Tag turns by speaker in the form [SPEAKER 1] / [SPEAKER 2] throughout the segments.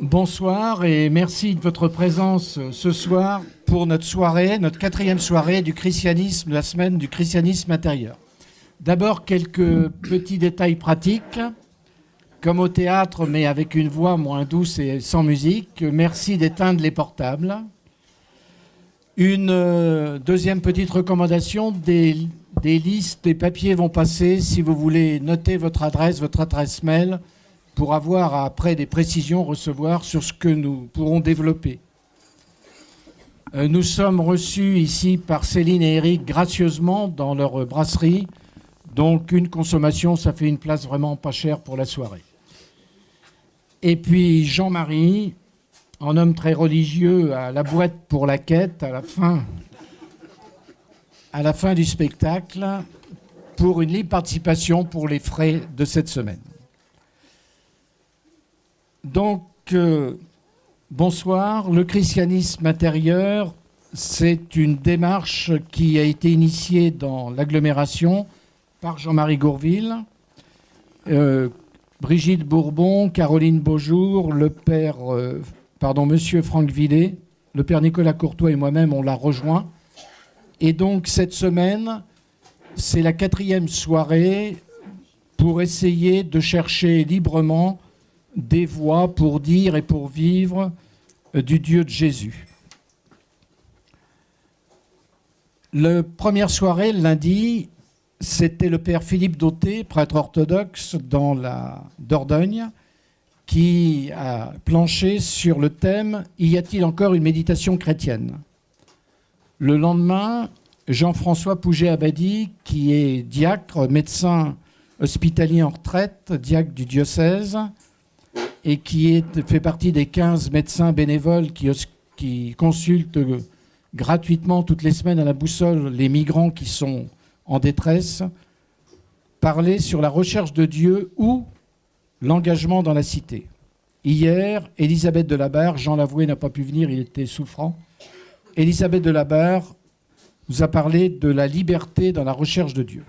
[SPEAKER 1] Bonsoir et merci de votre présence ce soir pour notre soirée, notre 4e soirée du christianisme, la semaine du christianisme intérieur. D'abord, quelques petits détails pratiques. Comme au théâtre, mais avec une voix moins douce et sans musique, merci d'éteindre les portables. Une deuxième petite recommandation, des listes, des papiers vont passer si vous voulez noter votre adresse mail, pour avoir après des précisions, recevoir sur ce que nous pourrons développer. Nous sommes reçus ici par Céline et Eric gracieusement dans leur brasserie. Donc une consommation, ça fait une place vraiment pas chère pour la soirée. Et puis Jean-Marie, en homme très religieux, à la boîte pour la quête à la fin du spectacle pour une libre participation pour les frais de cette semaine. Donc, bonsoir. Le christianisme intérieur, c'est une démarche qui a été initiée dans l'agglomération par Jean-Marie Gourville, Brigitte Bourbon, Caroline Beaujour, Monsieur Franck Villet, le père Nicolas Courtois et moi-même, on l'a rejoint. Et donc, cette semaine, c'est la 4e soirée pour essayer de chercher librement des voies pour dire et pour vivre du Dieu de Jésus. La première soirée, lundi, c'était le père Philippe Dauté, prêtre orthodoxe dans la Dordogne, qui a planché sur le thème « Y a-t-il encore une méditation chrétienne ?» Le lendemain, Jean-François Pouget-Abadi, qui est diacre, médecin hospitalier en retraite, diacre du diocèse, et qui fait partie des 15 médecins bénévoles qui consultent gratuitement toutes les semaines à la boussole les migrants qui sont en détresse, parler sur la recherche de Dieu ou l'engagement dans la cité. Hier, Elisabeth Delabarre, Jean Lavoué n'a pas pu venir, il était souffrant. Elisabeth Delabarre nous a parlé de la liberté dans la recherche de Dieu.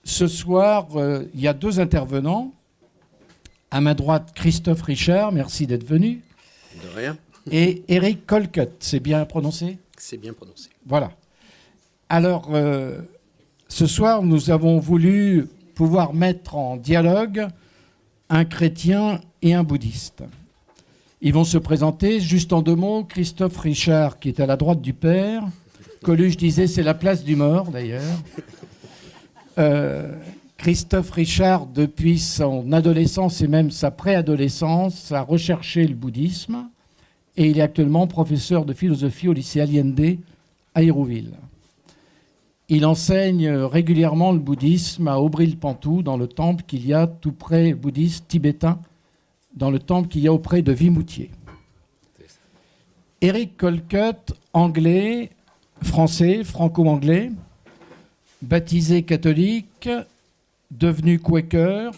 [SPEAKER 1] Ce soir, il y a 2 intervenants. À ma droite, Christophe Richard, merci d'être venu.
[SPEAKER 2] De rien.
[SPEAKER 1] Et Eric Colcutt, c'est bien prononcé ?
[SPEAKER 2] C'est bien prononcé.
[SPEAKER 1] Voilà. Alors, ce soir, nous avons voulu pouvoir mettre en dialogue un chrétien et un bouddhiste. Ils vont se présenter. Juste en 2 mots, Christophe Richard, qui est à la droite du père. Coluche disait, c'est la place du mort, d'ailleurs. Christophe Richard, depuis son adolescence et même sa préadolescence, a recherché le bouddhisme et il est actuellement professeur de philosophie au lycée Allende à Hérouville. Il enseigne régulièrement le bouddhisme à Aubry-le-Pantoux, dans le temple qu'il y a tout près, bouddhiste tibétain, dans le temple qu'il y a auprès de Vimoutier. Eric Colcutt, anglais, français, franco-anglais, baptisé catholique, devenu quaker,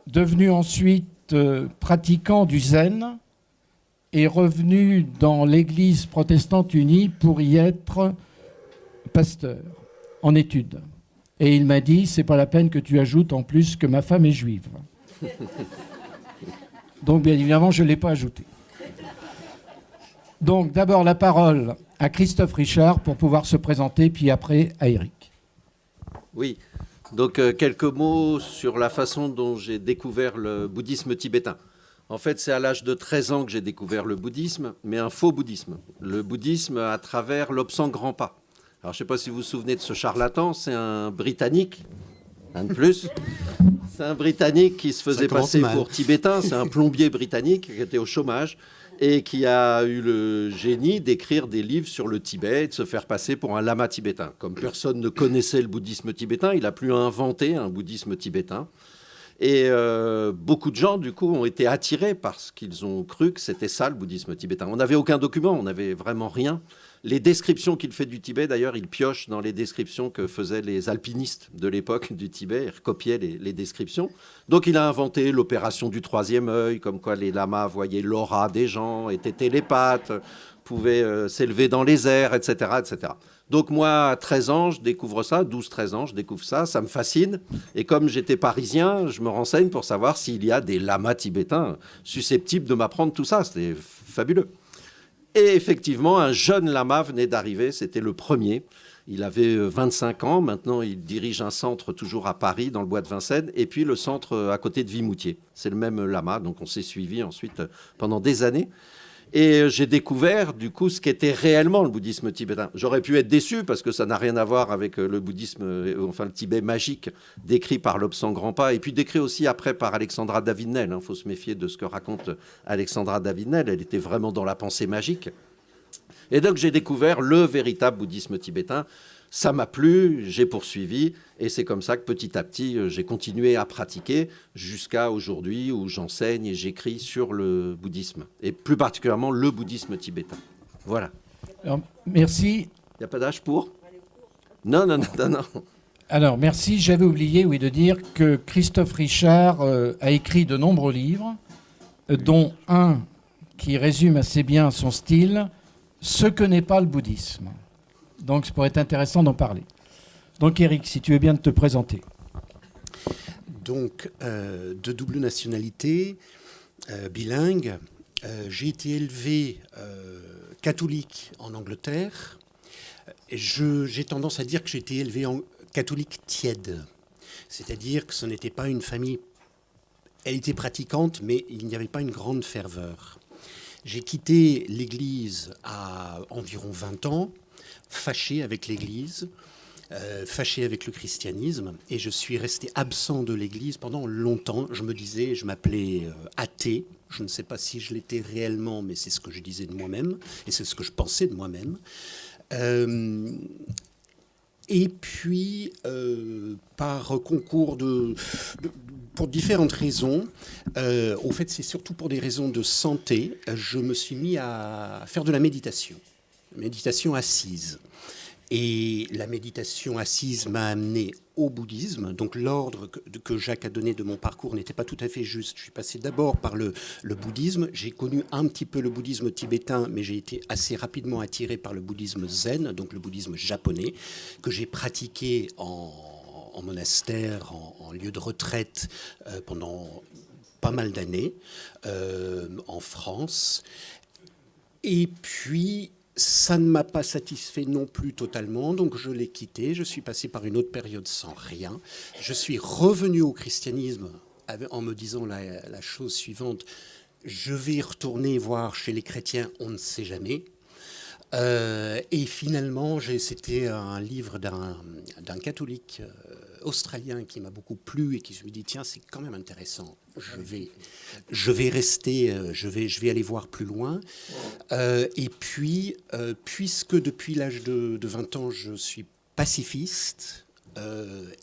[SPEAKER 1] devenu ensuite pratiquant du zen et revenu dans l'église protestante unie pour y être pasteur en études. Et il m'a dit, c'est pas la peine que tu ajoutes en plus que ma femme est juive. Donc bien évidemment, je ne l'ai pas ajouté. Donc d'abord la parole à Christophe Richard pour pouvoir se présenter, puis après à Eric.
[SPEAKER 2] Oui. Donc, quelques mots sur la façon dont j'ai découvert le bouddhisme tibétain. En fait, c'est à l'âge de 13 ans que j'ai découvert le bouddhisme, mais un faux bouddhisme. Le bouddhisme à travers l'Obsang Grandpa. Alors, je ne sais pas si vous vous souvenez de ce charlatan, c'est un Britannique, un de plus. C'est un Britannique qui se faisait passer pour tibétain, c'est un plombier britannique qui était au chômage et qui a eu le génie d'écrire des livres sur le Tibet et de se faire passer pour un lama tibétain. Comme personne ne connaissait le bouddhisme tibétain, il a pu inventer un bouddhisme tibétain. Et beaucoup de gens, du coup, ont été attirés parce qu'ils ont cru que c'était ça, le bouddhisme tibétain. On n'avait aucun document, on n'avait vraiment rien. Les descriptions qu'il fait du Tibet, d'ailleurs, il pioche dans les descriptions que faisaient les alpinistes de l'époque du Tibet, il recopiait les descriptions. Donc il a inventé l'opération du troisième œil, comme quoi les lamas voyaient l'aura des gens, étaient télépathes, pouvaient s'élever dans les airs, etc., etc. Donc moi, à 13 ans, je découvre ça, 12-13 ans, je découvre ça, ça me fascine. Et comme j'étais parisien, je me renseigne pour savoir s'il y a des lamas tibétains susceptibles de m'apprendre tout ça. C'était fabuleux. Et effectivement, un jeune lama venait d'arriver, c'était le premier. Il avait 25 ans, maintenant il dirige un centre toujours à Paris, dans le bois de Vincennes, et puis le centre à côté de Vimoutier. C'est le même lama, donc on s'est suivi ensuite pendant des années. Et j'ai découvert du coup ce qu'était réellement le bouddhisme tibétain. J'aurais pu être déçu parce que ça n'a rien à voir avec le bouddhisme, enfin le Tibet magique, décrit par Lobsang Grampa, et puis décrit aussi après par Alexandra David-Nel. Il faut se méfier de ce que raconte Alexandra David-Nel. Elle était vraiment dans la pensée magique. Et donc j'ai découvert le véritable bouddhisme tibétain. Ça m'a plu, j'ai poursuivi, et c'est comme ça que petit à petit, j'ai continué à pratiquer jusqu'à aujourd'hui où j'enseigne et j'écris sur le bouddhisme, et plus particulièrement le bouddhisme tibétain. Voilà.
[SPEAKER 1] Alors, merci.
[SPEAKER 2] Il n'y a pas d'âge pour ? Non, non, non, non, non.
[SPEAKER 1] Alors, merci. J'avais oublié, oui, de dire que Christophe Richard a écrit de nombreux livres, dont un qui résume assez bien son style, « Ce que n'est pas le bouddhisme ». Donc, ça pourrait être intéressant d'en parler. Donc, Eric, si tu veux bien te présenter.
[SPEAKER 3] Donc, de double nationalité, bilingue. J'ai été élevé catholique en Angleterre. J'ai tendance à dire que j'ai été élevé en catholique tiède. C'est-à-dire que ce n'était pas une famille... Elle était pratiquante, mais il n'y avait pas une grande ferveur. J'ai quitté l'Église à environ 20 ans, fâché avec l'Église, fâché avec le christianisme, et je suis resté absent de l'Église pendant longtemps. Je me disais, je m'appelais athée. Je ne sais pas si je l'étais réellement, mais c'est ce que je disais de moi-même, et c'est ce que je pensais de moi-même. Et puis, par concours pour différentes raisons, au fait, c'est surtout pour des raisons de santé, je me suis mis à faire de la méditation assise. Et la méditation assise m'a amené au bouddhisme. Donc l'ordre que Jacques a donné de mon parcours n'était pas tout à fait juste. Je suis passé d'abord par le bouddhisme. J'ai connu un petit peu le bouddhisme tibétain, mais j'ai été assez rapidement attiré par le bouddhisme zen, donc le bouddhisme japonais, que j'ai pratiqué en monastère, en lieu de retraite pendant pas mal d'années en France. Et puis... ça ne m'a pas satisfait non plus totalement, donc je l'ai quitté. Je suis passé par une autre période sans rien. Je suis revenu au christianisme en me disant la chose suivante. Je vais retourner voir chez les chrétiens, on ne sait jamais. Et finalement, c'était un livre d'un catholique australien qui m'a beaucoup plu et qui je me dis tiens, c'est quand même intéressant. Je vais rester, je vais aller voir plus loin. Et puis, puisque depuis l'âge de 20 ans, je suis pacifiste,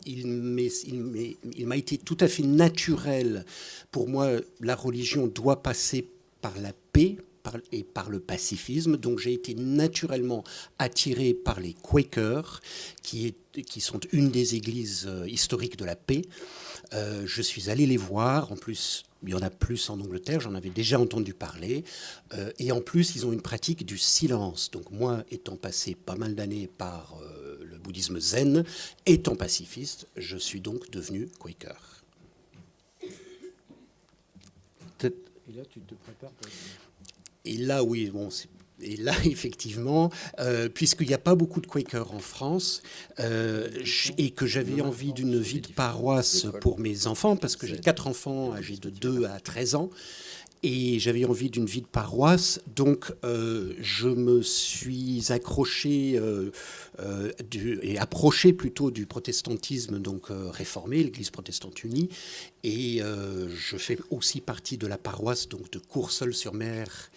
[SPEAKER 3] il m'a été tout à fait naturel. Pour moi, la religion doit passer par la paix et par le pacifisme. Donc j'ai été naturellement attiré par les Quakers, qui sont une des églises historiques de la paix. Je suis allé les voir. En plus, il y en a plus en Angleterre, j'en avais déjà entendu parler. Et en plus, ils ont une pratique du silence. Donc moi, étant passé pas mal d'années par le bouddhisme zen, étant pacifiste, je suis donc devenu Quaker.
[SPEAKER 1] Et là, tu te prépares pour...
[SPEAKER 3] Et là, oui, bon, et là, effectivement, puisqu'il n'y a pas beaucoup de Quakers en France, et que j'avais envie d'une vie de paroisse pour mes enfants, parce que j'ai 4 enfants âgés de 2 à 13 ans, et j'avais envie d'une vie de paroisse, donc je me suis accroché et approché plutôt du protestantisme donc réformé, l'Église protestante unie, et je fais aussi partie de la paroisse donc de Courseulles-sur-Mer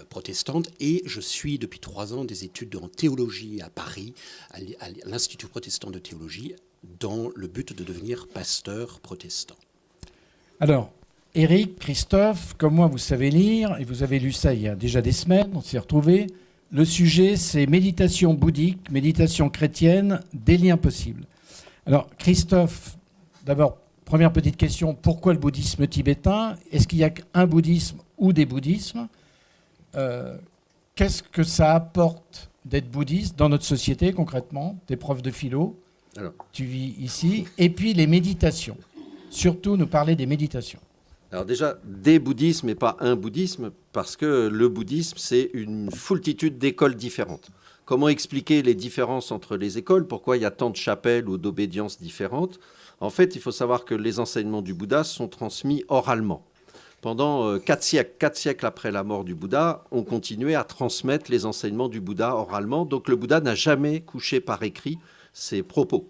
[SPEAKER 3] protestante, et je suis depuis 3 ans des études en théologie à Paris, à l'Institut protestant de théologie, dans le but de devenir pasteur protestant.
[SPEAKER 1] Alors, Eric, Christophe, comme moi, vous savez lire, et vous avez lu ça il y a déjà des semaines, on s'est retrouvés. Le sujet, c'est méditation bouddhique, méditation chrétienne, des liens possibles. Alors, Christophe, d'abord, première petite question, pourquoi le bouddhisme tibétain? Est-ce qu'il y a qu'un bouddhisme ou des bouddhismes? Qu'est-ce que ça apporte d'être bouddhiste dans notre société, concrètement? T'es prof de philo,
[SPEAKER 2] Alors,
[SPEAKER 1] tu vis ici. Et puis les méditations. Surtout, nous parler des méditations.
[SPEAKER 2] alors déjà, des bouddhismes et pas un bouddhisme, parce que le bouddhisme, c'est une foultitude d'écoles différentes. Comment expliquer les différences entre les écoles? Pourquoi il y a tant de chapelles ou d'obédiences différentes? En fait, il faut savoir que les enseignements du Bouddha sont transmis oralement. Pendant 4 siècles après la mort du Bouddha, on continuait à transmettre les enseignements du Bouddha oralement. Donc le Bouddha n'a jamais couché par écrit ses propos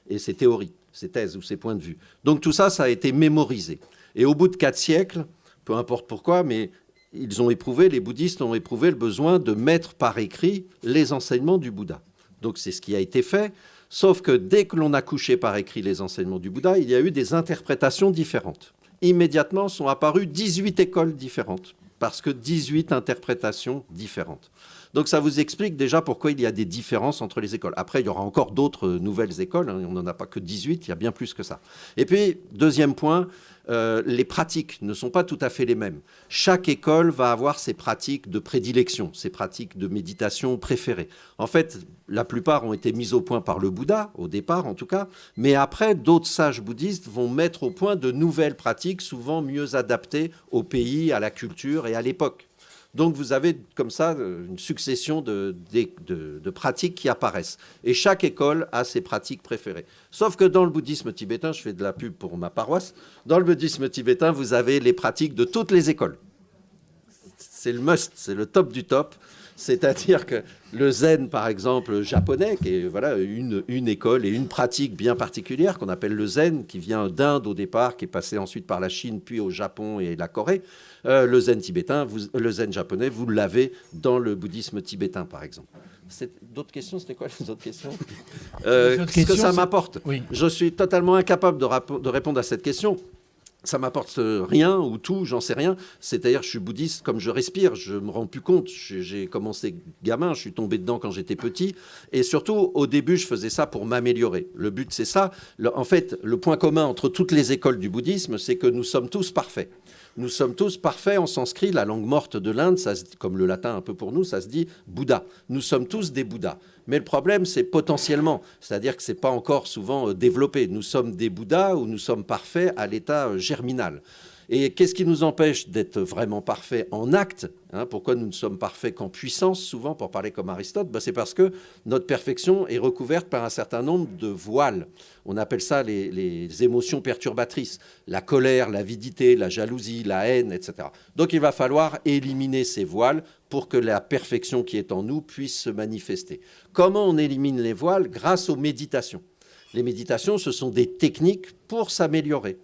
[SPEAKER 2] et ses théories, ses thèses ou ses points de vue. Donc tout ça, ça a été mémorisé. Et au bout de 4 siècles, peu importe pourquoi, mais les bouddhistes ont éprouvé le besoin de mettre par écrit les enseignements du Bouddha. Donc c'est ce qui a été fait, sauf que dès que l'on a couché par écrit les enseignements du Bouddha, il y a eu des interprétations différentes. Immédiatement sont apparues 18 écoles différentes, parce que 18 interprétations différentes. Donc ça vous explique déjà pourquoi il y a des différences entre les écoles. Après, il y aura encore d'autres nouvelles écoles, on n'en a pas que 18, il y a bien plus que ça. Et puis, deuxième point, les pratiques ne sont pas tout à fait les mêmes. Chaque école va avoir ses pratiques de prédilection, ses pratiques de méditation préférées. En fait, la plupart ont été mises au point par le Bouddha, au départ en tout cas, mais après, d'autres sages bouddhistes vont mettre au point de nouvelles pratiques, souvent mieux adaptées au pays, à la culture et à l'époque. Donc vous avez comme ça une succession de pratiques qui apparaissent. Et chaque école a ses pratiques préférées. Sauf que dans le bouddhisme tibétain, je fais de la pub pour ma paroisse, dans le bouddhisme tibétain, vous avez les pratiques de toutes les écoles. C'est le must, c'est le top du top. C'est-à-dire que le zen, par exemple, japonais, qui est voilà, une école et une pratique bien particulière qu'on appelle le zen, qui vient d'Inde au départ, qui est passé ensuite par la Chine, puis au Japon et la Corée. Le zen tibétain, le zen japonais, vous l'avez dans le bouddhisme tibétain, par exemple. D'autres questions? C'était quoi les autres questions? Qu'est-ce que ça m'apporte?
[SPEAKER 1] Oui.
[SPEAKER 2] Je suis totalement incapable de répondre à cette question. Ça m'apporte rien ou tout, j'en sais rien. C'est-à-dire, je suis bouddhiste comme je respire, je me rends plus compte. J'ai commencé gamin, je suis tombé dedans quand j'étais petit. Et surtout, au début, je faisais ça pour m'améliorer. Le but, c'est ça. En fait, le point commun entre toutes les écoles du bouddhisme, c'est que nous sommes tous parfaits. Nous sommes tous parfaits en sanskrit, la langue morte de l'Inde, comme le latin un peu pour nous, ça se dit Bouddha. Nous sommes tous des Bouddhas. Mais le problème, c'est potentiellement, c'est-à-dire que ce n'est pas encore souvent développé. Nous sommes des Bouddhas ou nous sommes parfaits à l'état germinal. Et qu'est-ce qui nous empêche d'être vraiment parfaits en acte? Pourquoi nous ne sommes parfaits qu'en puissance, souvent, pour parler comme Aristote? C'est parce que notre perfection est recouverte par un certain nombre de voiles. On appelle ça les émotions perturbatrices. La colère, l'avidité, la jalousie, la haine, etc. Donc il va falloir éliminer ces voiles pour que la perfection qui est en nous puisse se manifester. Comment on élimine les voiles? Grâce aux méditations. Les méditations, ce sont des techniques pour s'améliorer.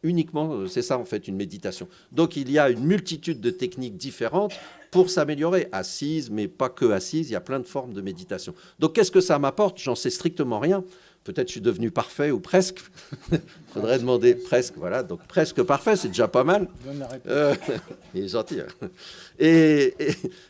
[SPEAKER 2] Uniquement, c'est ça en fait une méditation. Donc il y a une multitude de techniques différentes pour s'améliorer. Assise, mais pas que assise, il y a plein de formes de méditation. Donc qu'est-ce que ça m'apporte? J'en sais strictement rien. Peut-être je suis devenu parfait ou presque. Il faudrait demander presque, voilà. Donc presque parfait, c'est déjà pas mal. Il est gentil.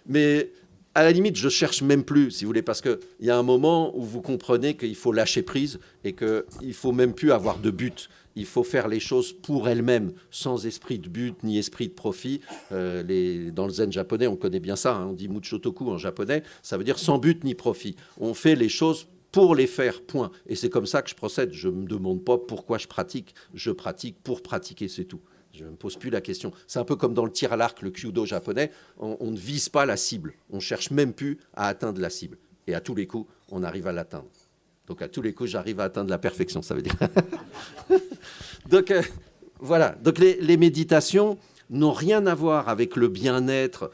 [SPEAKER 2] Mais à la limite, je cherche même plus, si vous voulez, parce qu'il y a un moment où vous comprenez qu'il faut lâcher prise et qu'il ne faut même plus avoir de but. Il faut faire les choses pour elles-mêmes, sans esprit de but ni esprit de profit. Dans le zen japonais, on connaît bien ça, on dit muchotoku en japonais, ça veut dire sans but ni profit. On fait les choses pour les faire, point. Et c'est comme ça que je procède. Je ne me demande pas pourquoi je pratique pour pratiquer, c'est tout. Je ne me pose plus la question. C'est un peu comme dans le tir à l'arc, le kyudo japonais, on ne vise pas la cible. On ne cherche même plus à atteindre la cible. Et à tous les coups, on arrive à l'atteindre. Donc à tous les coups, j'arrive à atteindre la perfection, ça veut dire. Donc voilà. Donc les méditations n'ont rien à voir avec le bien-être.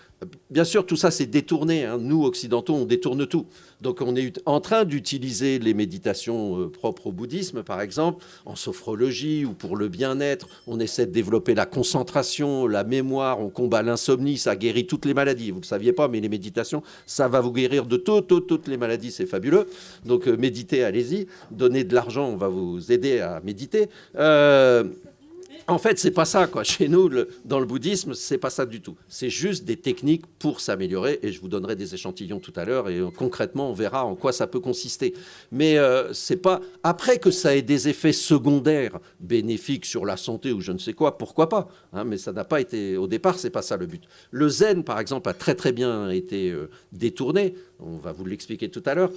[SPEAKER 2] Bien sûr, tout ça, c'est détourné. Nous, occidentaux, on détourne tout. Donc on est en train d'utiliser les méditations propres au bouddhisme, par exemple, en sophrologie ou pour le bien-être. On essaie de développer la concentration, la mémoire, on combat l'insomnie, ça guérit toutes les maladies. Vous ne le saviez pas, mais les méditations, ça va vous guérir de toutes les maladies, c'est fabuleux. Donc méditez, allez-y. Donnez de l'argent, on va vous aider à méditer. En fait, c'est pas ça, quoi. Chez nous, dans le bouddhisme, c'est pas ça du tout. C'est juste des techniques pour s'améliorer, et je vous donnerai des échantillons tout à l'heure, et concrètement, on verra en quoi ça peut consister. Mais c'est pas après que ça ait des effets secondaires bénéfiques sur la santé ou je ne sais quoi, pourquoi pas, hein, mais ça n'a pas été au départ, c'est pas ça le but. Le zen, par exemple, a très très bien été détourné. On va vous l'expliquer tout à l'heure.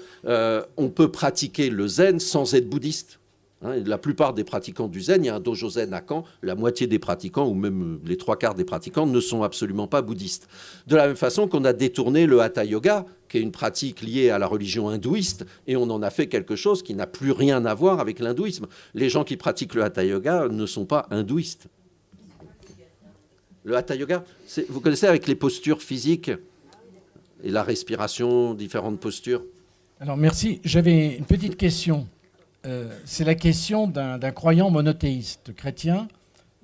[SPEAKER 2] On peut pratiquer le zen sans être bouddhiste. La plupart des pratiquants du zen, il y a un dojo zen à Caen, la moitié des pratiquants, ou même les 3/4 des pratiquants, ne sont absolument pas bouddhistes. De la même façon qu'on a détourné le hatha yoga, qui est une pratique liée à la religion hindouiste, et on en a fait quelque chose qui n'a plus rien à voir avec l'hindouisme. Les gens qui pratiquent le hatha yoga ne sont pas hindouistes. Le hatha yoga, vous connaissez avec les postures physiques et la respiration, différentes postures.
[SPEAKER 1] Alors merci, j'avais une petite question. C'est la question d'un croyant monothéiste chrétien,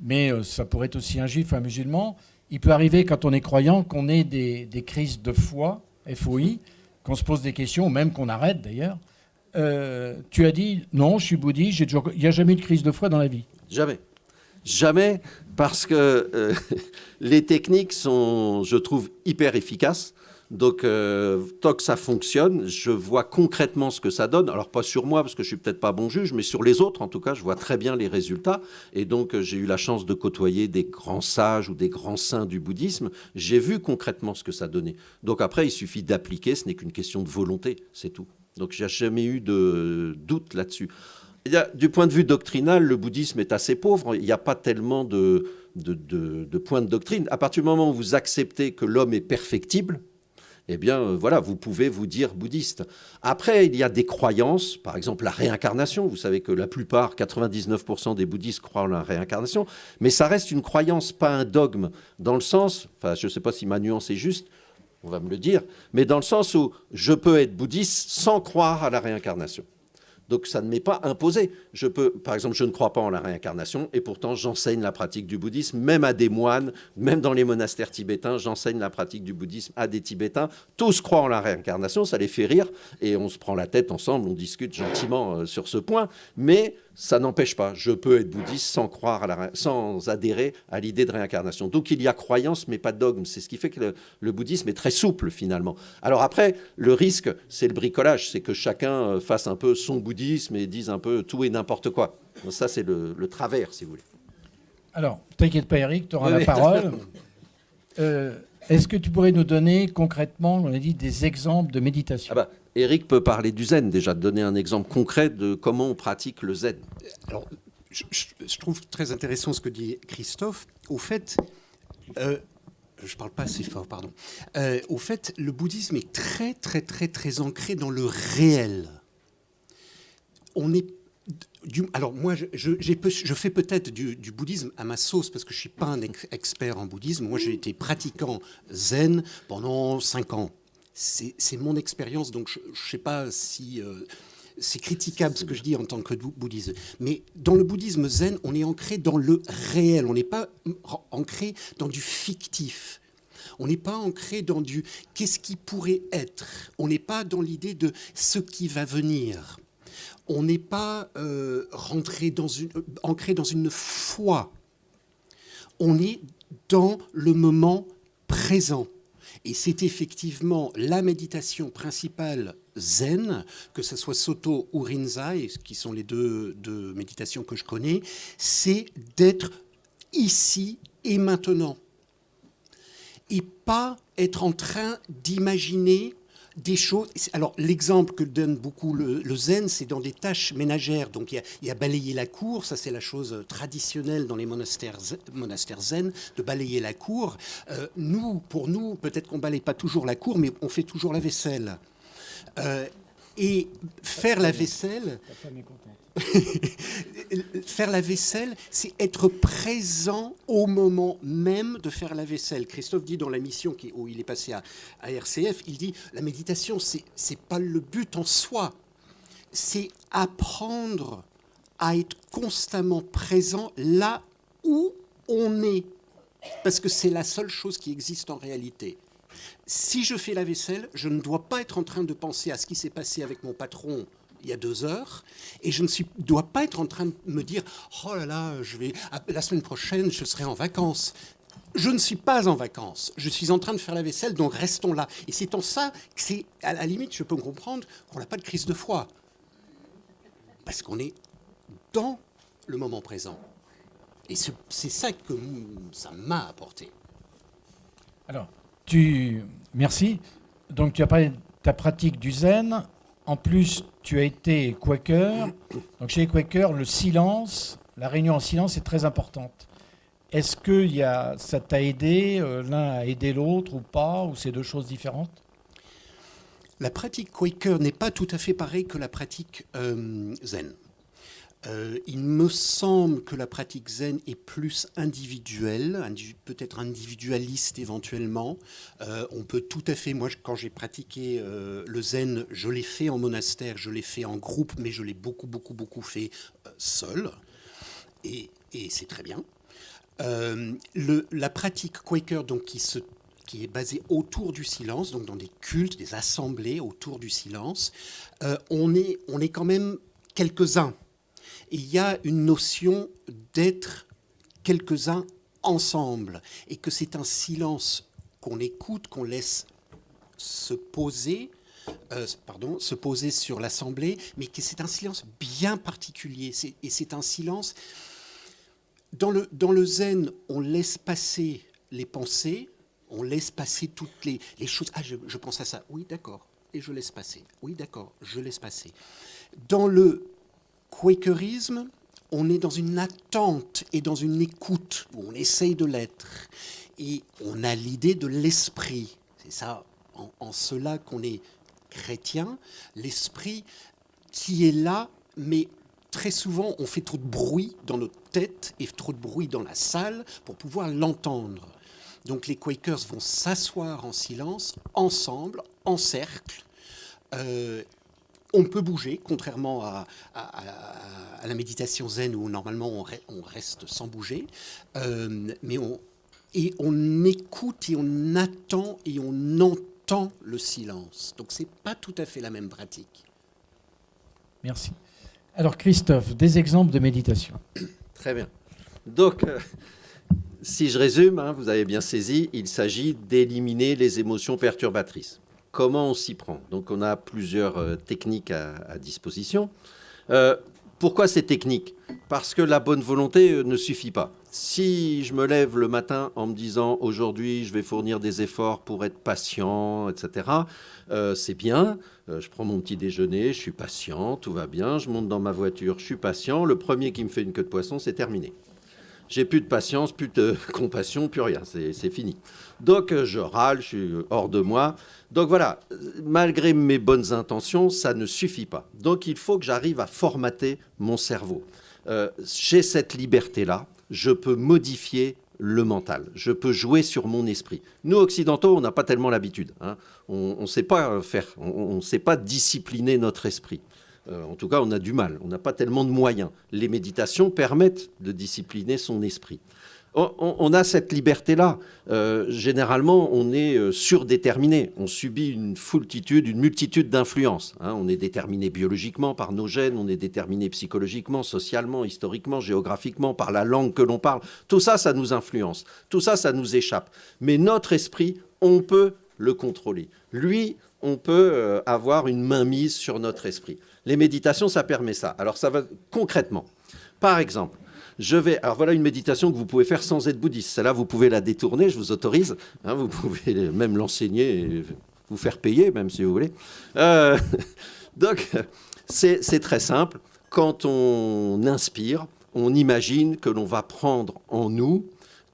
[SPEAKER 1] mais ça pourrait être aussi un juif, un musulman. Il peut arriver, quand on est croyant, qu'on ait des crises de foi, FOI, qu'on se pose des questions, ou même qu'on arrête d'ailleurs. Tu as dit, non, je suis bouddhiste, il n'y a jamais eu de crise de foi dans la vie.
[SPEAKER 2] Jamais. Jamais, parce que les techniques sont, je trouve, hyper efficaces. Donc, tant que ça fonctionne, je vois concrètement ce que ça donne. Alors, pas sur moi, parce que je suis peut-être pas bon juge, mais sur les autres, en tout cas, je vois très bien les résultats. Et donc, j'ai eu la chance de côtoyer des grands sages ou des grands saints du bouddhisme. J'ai vu concrètement ce que ça donnait. Donc, après, il suffit d'appliquer. Ce n'est qu'une question de volonté, c'est tout. Donc, j'ai jamais eu de doute là-dessus. Du point de vue doctrinal, le bouddhisme est assez pauvre. Il n'y a pas tellement de points de doctrine. À partir du moment où vous acceptez que l'homme est perfectible, eh bien, voilà, vous pouvez vous dire bouddhiste. Après, il y a des croyances, par exemple la réincarnation. Vous savez que la plupart, 99% des bouddhistes croient en la réincarnation, mais ça reste une croyance, pas un dogme, dans le sens, enfin, je ne sais pas si ma nuance est juste, on va me le dire, mais dans le sens où je peux être bouddhiste sans croire à la réincarnation. Donc ça ne m'est pas imposé. Par exemple, je ne crois pas en la réincarnation et pourtant j'enseigne la pratique du bouddhisme, même à des moines, même dans les monastères tibétains, j'enseigne la pratique du bouddhisme à des Tibétains. Tous croient en la réincarnation, ça les fait rire et on se prend la tête ensemble, on discute gentiment sur ce point, mais ça n'empêche pas. Je peux être bouddhiste sans adhérer à l'idée de réincarnation. Donc il y a croyance, mais pas de dogme. C'est ce qui fait que le bouddhisme est très souple finalement. Alors après, le risque, c'est le bricolage, c'est que chacun fasse un peu son bouddhisme et dise un peu tout et n'importe quoi. Donc ça, c'est le travers, si vous voulez.
[SPEAKER 1] Alors, t'inquiète pas, Eric, tu auras la parole. Est-ce que tu pourrais nous donner concrètement, on a dit, des exemples de méditation?
[SPEAKER 2] Eric peut parler du zen, déjà, donner un exemple concret de comment on pratique le zen.
[SPEAKER 3] Alors, je trouve très intéressant ce que dit Christophe. Au fait, je ne parle pas assez fort, pardon. Au fait, le bouddhisme est très, très, très, très ancré dans le réel. Alors moi, je fais peut-être du bouddhisme à ma sauce parce que je ne suis pas un expert en bouddhisme. Moi, j'ai été pratiquant zen pendant 5 ans. C'est mon expérience, donc je ne sais pas si c'est critiquable ce que je dis en tant que bouddhiste. Mais dans le bouddhisme zen, on est ancré dans le réel. On n'est pas ancré dans du fictif. On n'est pas ancré dans du qu'est-ce qui pourrait être. On n'est pas dans l'idée de ce qui va venir. On n'est pas ancré dans une foi. On est dans le moment présent. Et c'est effectivement la méditation principale zen, que ce soit Soto ou Rinzai, qui sont les deux méditations que je connais, c'est d'être ici et maintenant. Et pas être en train d'imaginer des choses. Alors, l'exemple que donne beaucoup le zen, c'est dans des tâches ménagères. Donc, il y a balayer la cour. Ça, c'est la chose traditionnelle dans les monastères zen, de balayer la cour. Pour nous, peut-être qu'on ne balaye pas toujours la cour, mais on fait toujours la vaisselle. Et faire la vaisselle... Faire la vaisselle, c'est être présent au moment même de faire la vaisselle. Christophe dit dans la mission où il est passé à RCF, il dit la méditation, c'est pas le but en soi, c'est apprendre à être constamment présent là où on est, parce que c'est la seule chose qui existe en réalité. Si je fais la vaisselle, je ne dois pas être en train de penser à ce qui s'est passé avec mon patron il y a 2 heures, et je ne dois pas être en train de me dire « Oh là là, la semaine prochaine, je serai en vacances ». Je ne suis pas en vacances, je suis en train de faire la vaisselle, donc restons là. Et c'est en ça que c'est, à la limite, je peux comprendre qu'on n'a pas de crise de foi. Parce qu'on est dans le moment présent. Et c'est ça que ça m'a apporté.
[SPEAKER 1] Alors, merci. Donc, tu as parlé de ta pratique du zen. En plus, tu as été Quaker. Donc, chez les Quakers, le silence, la réunion en silence est très importante. Est-ce que ça t'a aidé, l'un a aidé l'autre ou pas, ou c'est 2 choses différentes?
[SPEAKER 3] La pratique Quaker n'est pas tout à fait pareille que la pratique zen. Il me semble que la pratique zen est plus individuelle, peut-être individualiste éventuellement. On peut tout à fait, moi quand j'ai pratiqué le zen, je l'ai fait en monastère, je l'ai fait en groupe, mais je l'ai beaucoup fait seul. Et c'est très bien. La pratique Quaker, donc, qui est basée autour du silence, donc dans des cultes, des assemblées autour du silence, on est quand même quelques-uns. Et il y a une notion d'être quelques-uns ensemble, et que c'est un silence qu'on écoute, qu'on laisse se poser sur l'assemblée, mais que c'est un silence bien particulier. Et c'est un silence... Dans le zen, on laisse passer les pensées, on laisse passer toutes les choses. Ah, je pense à ça. Oui, d'accord. Et je laisse passer. Oui, d'accord. Je laisse passer. Dans le quakerisme, on est dans une attente et dans une écoute, où on essaye de l'être. Et on a l'idée de l'esprit. C'est ça, en cela qu'on est chrétien, l'esprit qui est là, mais très souvent, on fait trop de bruit dans notre tête et trop de bruit dans la salle pour pouvoir l'entendre. Donc les Quakers vont s'asseoir en silence, ensemble, en cercle. On peut bouger, contrairement à la méditation zen où normalement on reste sans bouger. Mais on écoute et on attend et on entend le silence. Donc c'est pas tout à fait la même pratique.
[SPEAKER 1] Merci. Alors Christophe, des exemples de méditation.
[SPEAKER 2] Très bien. Donc, si je résume, vous avez bien saisi, il s'agit d'éliminer les émotions perturbatrices. Comment on s'y prend? Donc, on a plusieurs techniques à disposition. Pourquoi ces techniques? Parce que la bonne volonté ne suffit pas. Si je me lève le matin en me disant « aujourd'hui, je vais fournir des efforts pour être patient, etc. », c'est bien. Je prends mon petit déjeuner, je suis patient, tout va bien. Je monte dans ma voiture, je suis patient. Le premier qui me fait une queue de poisson, c'est terminé. J'ai plus de patience, plus de compassion, plus rien. C'est fini. Donc, je râle, je suis hors de moi. Donc voilà, malgré mes bonnes intentions, ça ne suffit pas. Donc, il faut que j'arrive à formater mon cerveau. J'ai cette liberté-là. Je peux modifier le mental. Je peux jouer sur mon esprit. Nous, occidentaux, on n'a pas tellement l'habitude. On ne sait pas faire, on ne sait pas discipliner notre esprit. En tout cas, on a du mal. On n'a pas tellement de moyens. Les méditations permettent de discipliner son esprit. On a cette liberté-là. Généralement, on est surdéterminé. On subit une multitude d'influences. On est déterminé biologiquement par nos gènes, on est déterminé psychologiquement, socialement, historiquement, géographiquement, par la langue que l'on parle. Tout ça, ça nous influence. Tout ça, ça nous échappe. Mais notre esprit, on peut le contrôler. Lui, on peut avoir une mainmise sur notre esprit. Les méditations, ça permet ça. Alors, ça va concrètement. Par exemple, alors voilà une méditation que vous pouvez faire sans être bouddhiste. Celle-là, vous pouvez la détourner, je vous autorise. Vous pouvez même l'enseigner et vous faire payer, même si vous voulez. Donc, c'est très simple. Quand on inspire, on imagine que l'on va prendre en nous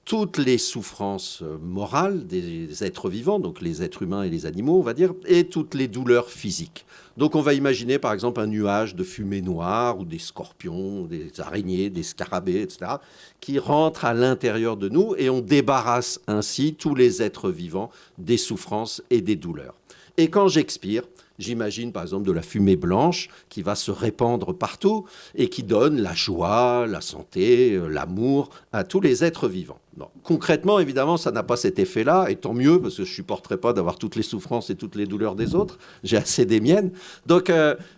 [SPEAKER 2] toutes les souffrances morales des êtres vivants, donc les êtres humains et les animaux, on va dire, et toutes les douleurs physiques. Donc on va imaginer par exemple un nuage de fumée noire, ou des scorpions, des araignées, des scarabées, etc., qui rentrent à l'intérieur de nous, et on débarrasse ainsi tous les êtres vivants des souffrances et des douleurs. Et quand j'expire, j'imagine par exemple de la fumée blanche qui va se répandre partout et qui donne la joie, la santé, l'amour à tous les êtres vivants. Bon. Concrètement, évidemment, ça n'a pas cet effet-là, et tant mieux, parce que je ne supporterai pas d'avoir toutes les souffrances et toutes les douleurs des autres. J'ai assez des miennes. Donc,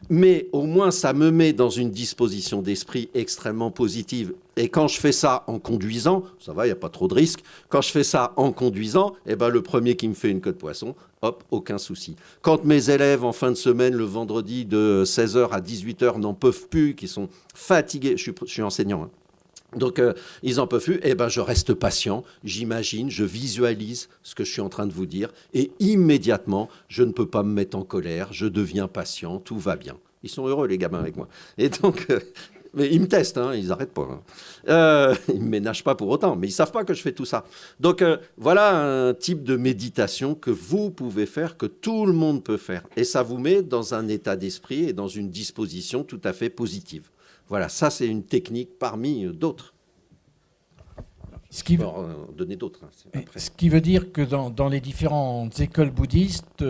[SPEAKER 2] mais au moins, ça me met dans une disposition d'esprit extrêmement positive. Et quand je fais ça en conduisant, ça va, il n'y a pas trop de risques. Quand je fais ça en conduisant, eh ben, le premier qui me fait une queue de poisson, hop, aucun souci. Quand mes élèves, en fin de semaine, le vendredi de 16h à 18h, n'en peuvent plus, qui sont fatigués, je suis enseignant, hein. Donc, ils n'en peuvent plus, eh ben, je reste patient, j'imagine, je visualise ce que je suis en train de vous dire, et immédiatement, je ne peux pas me mettre en colère, je deviens patient, tout va bien. Ils sont heureux, les gamins, avec moi. Et donc, mais ils me testent, hein, ils n'arrêtent pas. Hein. Ils ne me ménagent pas pour autant, mais ils ne savent pas que je fais tout ça. Donc, voilà un type de méditation que vous pouvez faire, que tout le monde peut faire. Et ça vous met dans un état d'esprit et dans une disposition tout à fait positive. Voilà, ça c'est une technique parmi d'autres.
[SPEAKER 1] Ce qui,
[SPEAKER 2] donner d'autres. Hein,
[SPEAKER 1] ce qui veut dire que dans les différentes écoles bouddhistes,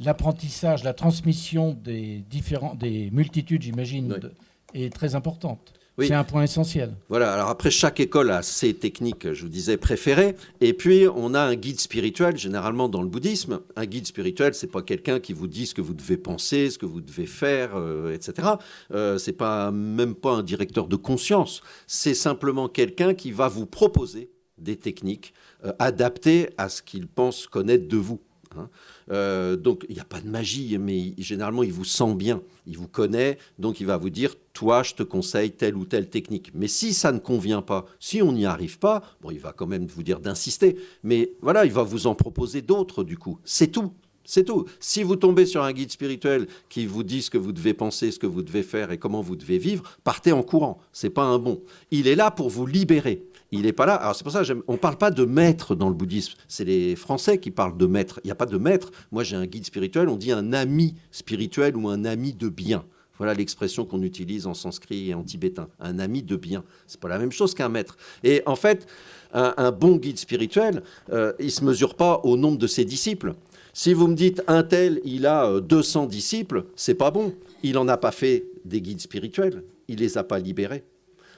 [SPEAKER 1] l'apprentissage, la transmission des multitudes, j'imagine,
[SPEAKER 2] oui.
[SPEAKER 1] est très importante.
[SPEAKER 2] Oui.
[SPEAKER 1] C'est un point essentiel.
[SPEAKER 2] Voilà, alors après, chaque école a ses techniques, je vous disais, préférées. Et puis, on a un guide spirituel, généralement dans le bouddhisme. Un guide spirituel, ce n'est pas quelqu'un qui vous dit ce que vous devez penser, ce que vous devez faire, etc. Ce n'est même pas un directeur de conscience. C'est simplement quelqu'un qui va vous proposer des techniques adaptées à ce qu'il pense connaître de vous. Hein. Donc, il n'y a pas de magie, mais généralement, il vous sent bien, il vous connaît, donc il va vous dire, toi, je te conseille telle ou telle technique. Mais si ça ne convient pas, si on n'y arrive pas, bon, il va quand même vous dire d'insister, mais voilà, il va vous en proposer d'autres, du coup. C'est tout. C'est tout. Si vous tombez sur un guide spirituel qui vous dit ce que vous devez penser, ce que vous devez faire et comment vous devez vivre, partez en courant. C'est pas un bon. Il est là pour vous libérer. Il n'est pas là. Alors c'est pour ça on ne parle pas de maître dans le bouddhisme. C'est les Français qui parlent de maître. Il n'y a pas de maître. Moi, j'ai un guide spirituel. On dit un ami spirituel ou un ami de bien. Voilà l'expression qu'on utilise en sanskrit et en tibétain. Un ami de bien. C'est pas la même chose qu'un maître. Et en fait, un bon guide spirituel, il ne se mesure pas au nombre de ses disciples. Si vous me dites un tel, il a 200 disciples, c'est pas bon. Il n'en a pas fait des guides spirituels. Il les a pas libérés.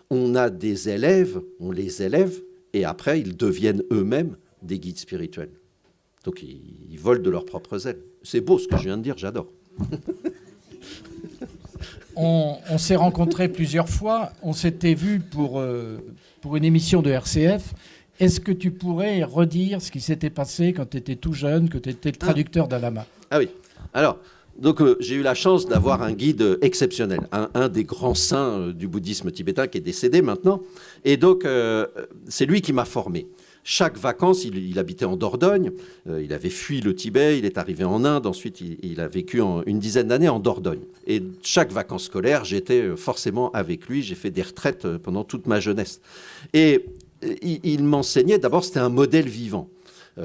[SPEAKER 2] On a des élèves, on les élève, et après, ils deviennent eux-mêmes des guides spirituels. Donc, ils volent de leurs propres ailes. C'est beau ce que je viens de dire, j'adore.
[SPEAKER 1] On s'est rencontrés plusieurs fois. On s'était vus pour une émission de RCF. Est-ce que tu pourrais redire ce qui s'était passé quand tu étais tout jeune, que tu étais le traducteur d'Alama ?
[SPEAKER 2] Ah oui. Alors, donc j'ai eu la chance d'avoir un guide exceptionnel, un des grands saints du bouddhisme tibétain qui est décédé maintenant. Et donc, c'est lui qui m'a formé. Chaque vacances, il habitait en Dordogne, il avait fui le Tibet, il est arrivé en Inde, ensuite il a vécu une dizaine d'années en Dordogne. Et chaque vacances scolaires, j'étais forcément avec lui, j'ai fait des retraites pendant toute ma jeunesse. Et il m'enseignait, d'abord c'était un modèle vivant.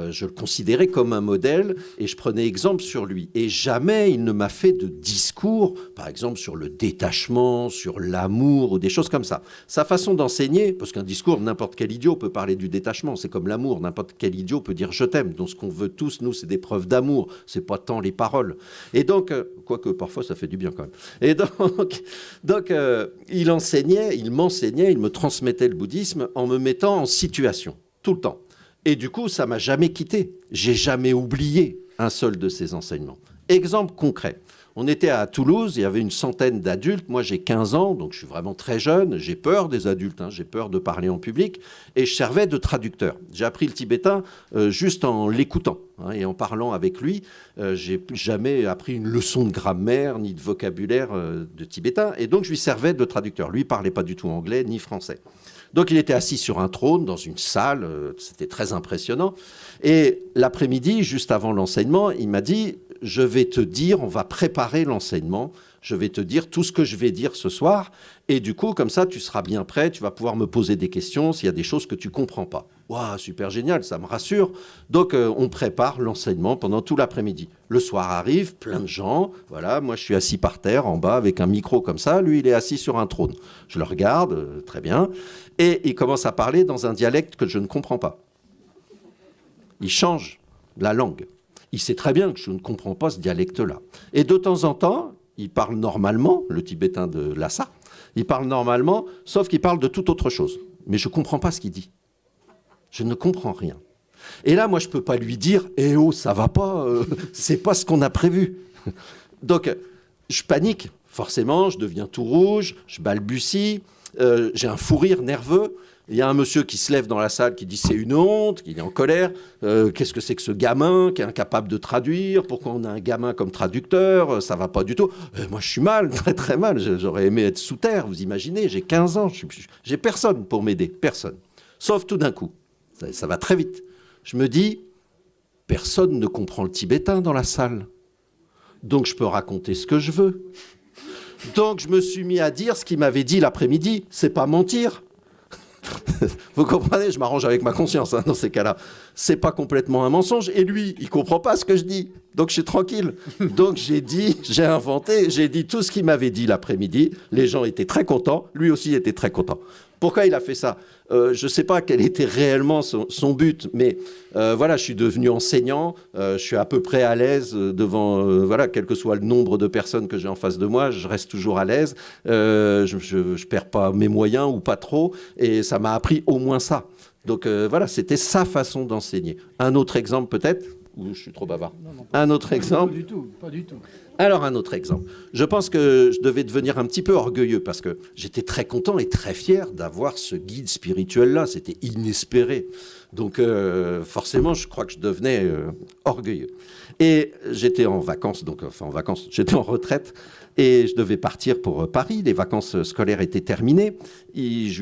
[SPEAKER 2] Je le considérais comme un modèle et je prenais exemple sur lui. Et jamais il ne m'a fait de discours, par exemple sur le détachement, sur l'amour ou des choses comme ça. Sa façon d'enseigner, parce qu'un discours, n'importe quel idiot peut parler du détachement, c'est comme l'amour, n'importe quel idiot peut dire « je t'aime ». Donc ce qu'on veut tous, nous, c'est des preuves d'amour, c'est pas tant les paroles. Et donc, quoique parfois ça fait du bien quand même. Et donc il enseignait, il m'enseignait, il me transmettait le bouddhisme en me mettant en situation, tout le temps. Et du coup, ça ne m'a jamais quitté. J'ai jamais oublié un seul de ces enseignements. Exemple concret. On était à Toulouse, il y avait une centaine d'adultes. Moi, j'ai 15 ans, donc je suis vraiment très jeune. J'ai peur des adultes, hein, j'ai peur de parler en public. Et je servais de traducteur. J'ai appris le tibétain juste en l'écoutant hein, et en parlant avec lui. J'ai jamais appris une leçon de grammaire ni de vocabulaire de tibétain. Et donc, je lui servais de traducteur. Lui, il ne parlait pas du tout anglais ni français. Donc, il était assis sur un trône dans une salle, c'était très impressionnant. Et l'après-midi, juste avant l'enseignement, il m'a dit « Je vais te dire, on va préparer l'enseignement, je vais te dire tout ce que je vais dire ce soir, et du coup, comme ça, tu seras bien prêt, tu vas pouvoir me poser des questions s'il y a des choses que tu ne comprends pas. » Waouh, super génial, ça me rassure. Donc, on prépare l'enseignement pendant tout l'après-midi. Le soir arrive, plein de gens. Voilà, moi, je suis assis par terre, en bas, avec un micro comme ça. Lui, il est assis sur un trône. Je le regarde, très bien. Et il commence à parler dans un dialecte que je ne comprends pas. Il change la langue. Il sait très bien que je ne comprends pas ce dialecte-là. Et de temps en temps, il parle normalement, le tibétain de Lhasa, il parle normalement, sauf qu'il parle de toute autre chose. Mais je ne comprends pas ce qu'il dit. Je ne comprends rien. Et là, moi, je ne peux pas lui dire « Eh oh, ça va pas, c'est pas ce qu'on a prévu ». Donc, je panique, forcément, je deviens tout rouge, je balbutie, j'ai un fou rire nerveux. Il y a un monsieur qui se lève dans la salle qui dit c'est une honte, qu'il est en colère. Qu'est-ce que c'est que ce gamin qui est incapable de traduire? Pourquoi on a un gamin comme traducteur? Ça va pas du tout. Moi, je suis mal, très très mal. J'aurais aimé être sous terre, vous imaginez. J'ai 15 ans, j'ai personne pour m'aider, personne. Sauf tout d'un coup, ça va très vite. Je me dis, personne ne comprend le tibétain dans la salle. Donc je peux raconter ce que je veux. Donc je me suis mis à dire ce qu'il m'avait dit l'après-midi. C'est pas mentir. Vous comprenez, je m'arrange avec ma conscience dans ces cas-là. C'est pas complètement un mensonge. Et lui, il comprend pas ce que je dis. Donc je suis tranquille. Donc j'ai inventé, j'ai dit tout ce qu'il m'avait dit l'après-midi. Les gens étaient très contents. Lui aussi était très content. Pourquoi il a fait ça? Je ne sais pas quel était réellement son but, mais voilà, je suis devenu enseignant, je suis à peu près à l'aise devant, voilà, quel que soit le nombre de personnes que j'ai en face de moi, je reste toujours à l'aise, je ne perds pas mes moyens ou pas trop, et ça m'a appris au moins ça. Donc voilà, c'était sa façon d'enseigner. Un autre exemple peut-être, ou je suis trop bavard? Non, un autre exemple?
[SPEAKER 1] Pas du tout, pas du tout.
[SPEAKER 2] Alors, un autre exemple. Je pense que je devais devenir un petit peu orgueilleux parce que j'étais très content et très fier d'avoir ce guide spirituel-là. C'était inespéré. Donc, forcément, je crois que je devenais orgueilleux. Et j'étais en vacances, j'étais en retraite et je devais partir pour Paris. Les vacances scolaires étaient terminées. Je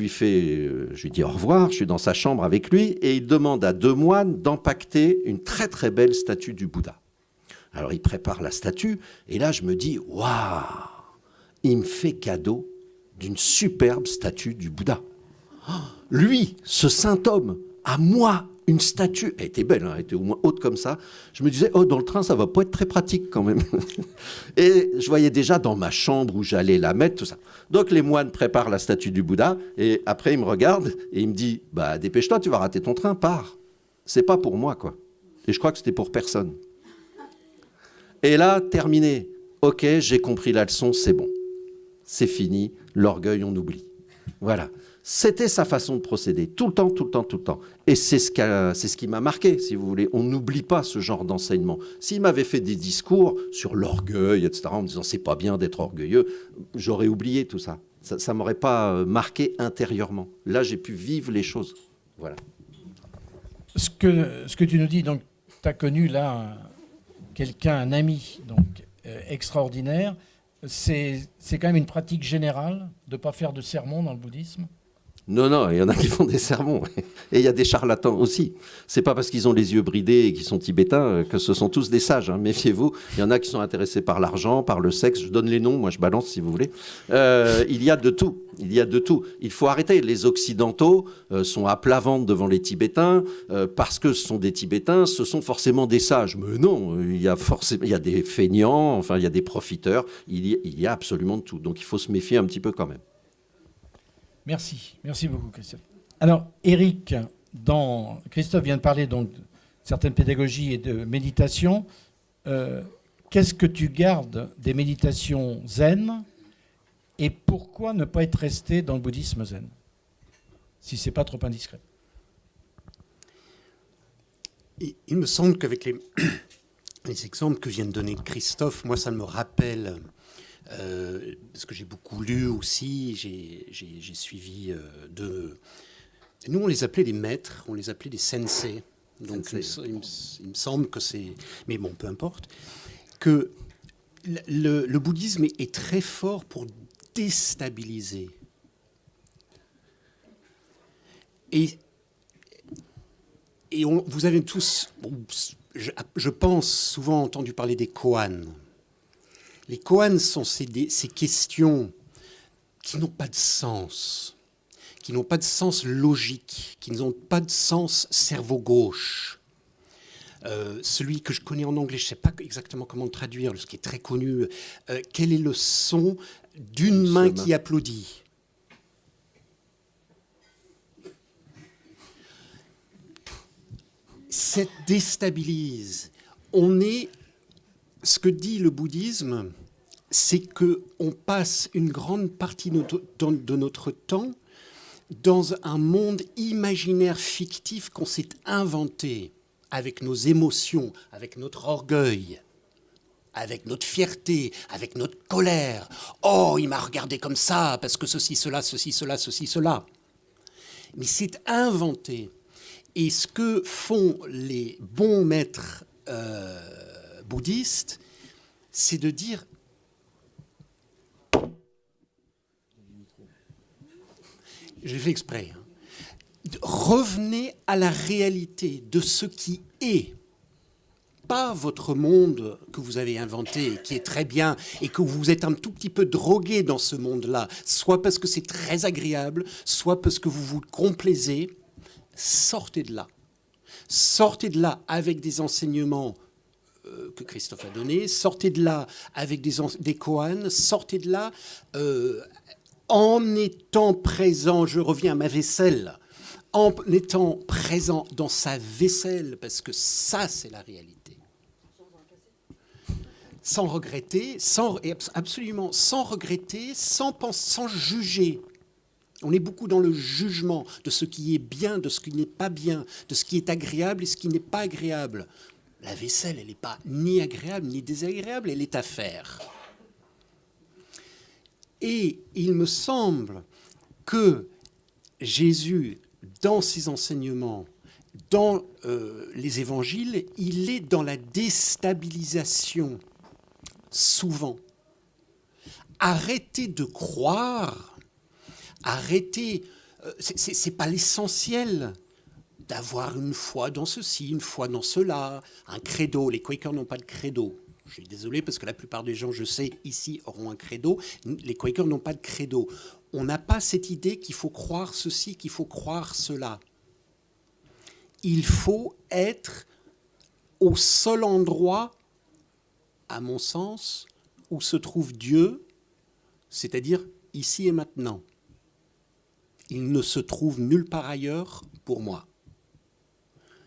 [SPEAKER 2] lui dis au revoir, je suis dans sa chambre avec lui et il demande à 2 moines d'empacter une très très belle statue du Bouddha. Alors, il prépare la statue, et là, je me dis, waouh, il me fait cadeau d'une superbe statue du Bouddha. Oh, lui, ce saint homme, à moi, une statue, elle était belle, hein, elle était au moins haute comme ça. Je me disais, oh, dans le train, ça va pas être très pratique quand même. Et je voyais déjà dans ma chambre où j'allais la mettre, tout ça. Donc, les moines préparent la statue du Bouddha, et après, il me regarde, et il me dit, bah, dépêche-toi, tu vas rater ton train, pars. C'est pas pour moi, quoi. Et je crois que c'était pour personne. Et là, terminé. Ok, j'ai compris la leçon, c'est bon. C'est fini, l'orgueil, on oublie. Voilà. C'était sa façon de procéder, tout le temps, tout le temps, tout le temps. Et c'est ce qui m'a marqué, si vous voulez. On n'oublie pas ce genre d'enseignement. S'il m'avait fait des discours sur l'orgueil, etc., en me disant « c'est pas bien d'être orgueilleux », j'aurais oublié tout ça. Ça ne m'aurait pas marqué intérieurement. Là, j'ai pu vivre les choses. Voilà.
[SPEAKER 1] Ce que tu nous dis, donc, tu as connu là quelqu'un, un ami donc, extraordinaire. C'est quand même une pratique générale de ne pas faire de sermon dans le bouddhisme?
[SPEAKER 2] Non, il y en a qui font des sermons. Et il y a des charlatans aussi. C'est pas parce qu'ils ont les yeux bridés et qu'ils sont tibétains que ce sont tous des sages. Hein. Méfiez-vous. Il y en a qui sont intéressés par l'argent, par le sexe. Je donne les noms, moi je balance si vous voulez. Il y a de tout. Il y a de tout. Il faut arrêter. Les Occidentaux sont à plat ventre devant les Tibétains parce que ce sont des Tibétains, ce sont forcément des sages. Mais non, il y a des feignants, enfin il y a des profiteurs. Il y a absolument de tout. Donc il faut se méfier un petit peu quand même.
[SPEAKER 1] Merci beaucoup Christophe. Alors Éric, Christophe vient de parler donc de certaines pédagogies et de méditation. Qu'est-ce que tu gardes des méditations zen et pourquoi ne pas être resté dans le bouddhisme zen, si c'est pas trop indiscret?
[SPEAKER 3] Il me semble qu'avec les exemples que vient de donner Christophe, moi ça me rappelle... parce que j'ai beaucoup lu aussi, j'ai suivi Nous, on les appelait des maîtres, on les appelait des sensei. Donc, il me semble que c'est... Mais bon, peu importe. Que le bouddhisme est très fort pour déstabiliser. Et vous avez tous, je pense, souvent entendu parler des koans. Les koans sont ces questions qui n'ont pas de sens, qui n'ont pas de sens logique, qui n'ont pas de sens cerveau gauche. Celui que je connais en anglais, je ne sais pas exactement comment le traduire, ce qui est très connu. Quel est le son d'une main qui applaudit? Ça déstabilise. Ce que dit le bouddhisme, c'est qu'on passe une grande partie de notre temps dans un monde imaginaire fictif qu'on s'est inventé avec nos émotions, avec notre orgueil, avec notre fierté, avec notre colère. Oh, il m'a regardé comme ça, parce que ceci, cela, ceci, cela, ceci, cela. Mais c'est inventé. Et ce que font les bons maîtres bouddhistes, c'est de dire... J'ai fait exprès. Revenez à la réalité de ce qui est. Pas votre monde que vous avez inventé, qui est très bien, et que vous êtes un tout petit peu drogué dans ce monde-là, soit parce que c'est très agréable, soit parce que vous vous complaisez. Sortez de là. Sortez de là avec des enseignements que Christophe a donnés, sortez de là avec des koans, sortez de là en étant présent, je reviens à ma vaisselle, en étant présent dans sa vaisselle, parce que ça, c'est la réalité. Sans regretter, absolument sans regretter, sans juger. On est beaucoup dans le jugement de ce qui est bien, de ce qui n'est pas bien, de ce qui est agréable et ce qui n'est pas agréable. La vaisselle, elle n'est pas ni agréable ni désagréable, elle est à faire. Et il me semble que Jésus, dans ses enseignements, dans les évangiles, il est dans la déstabilisation, souvent. Arrêtez de croire, arrêtez, c'est pas l'essentiel d'avoir une foi dans ceci, une foi dans cela, un credo. Les Quakers n'ont pas de credo. Je suis désolé parce que la plupart des gens, je sais, ici auront un credo. Les Quakers n'ont pas de credo. On n'a pas cette idée qu'il faut croire ceci, qu'il faut croire cela. Il faut être au seul endroit, à mon sens, où se trouve Dieu, c'est-à-dire ici et maintenant. Il ne se trouve nulle part ailleurs pour moi.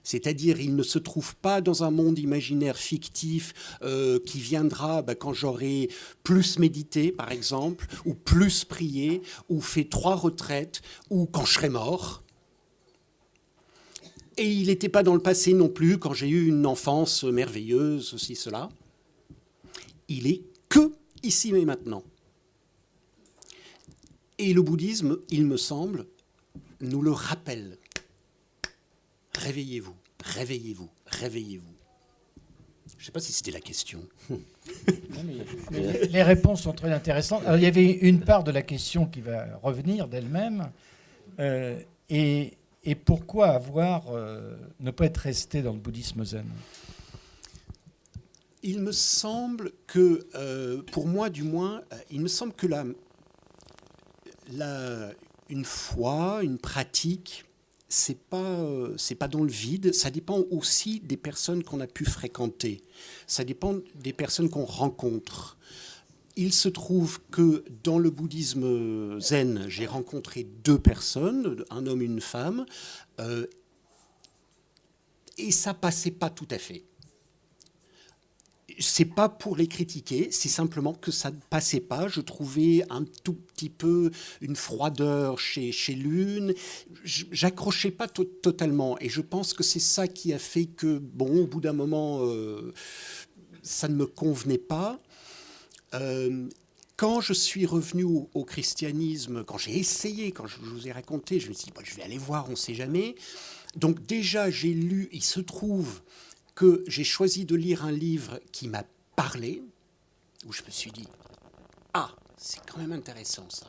[SPEAKER 3] C'est-à-dire, il ne se trouve pas dans un monde imaginaire fictif qui viendra quand j'aurai plus médité, par exemple, ou plus prié, ou fait 3 retraites, ou quand je serai mort. Et il n'était pas dans le passé non plus, quand j'ai eu une enfance merveilleuse, ceci, cela. Il est que ici et maintenant. Et le bouddhisme, il me semble, nous le rappelle. Réveillez-vous, réveillez-vous, réveillez-vous. Je ne sais pas si c'était la question.
[SPEAKER 1] Les réponses sont très intéressantes. Alors, il y avait une part de la question qui va revenir d'elle-même. Et pourquoi ne pas être resté dans le bouddhisme zen ?
[SPEAKER 3] Il me semble que, pour moi du moins, il me semble que une foi, une pratique, c'est pas dans le vide. Ça dépend aussi des personnes qu'on a pu fréquenter. Ça dépend des personnes qu'on rencontre. Il se trouve que dans le bouddhisme zen, j'ai rencontré 2 personnes, un homme et une femme, et ça passait pas tout à fait. C'est pas pour les critiquer, c'est simplement que ça ne passait pas. Je trouvais un tout petit peu une froideur chez l'une. J'accrochais pas totalement. Et je pense que c'est ça qui a fait que, bon, au bout d'un moment, ça ne me convenait pas. Quand je suis revenu au christianisme, quand j'ai essayé, quand je vous ai raconté, je me suis dit, je vais aller voir, on ne sait jamais. Donc déjà, j'ai lu, il se trouve que j'ai choisi de lire un livre qui m'a parlé, où je me suis dit, ah, c'est quand même intéressant ça.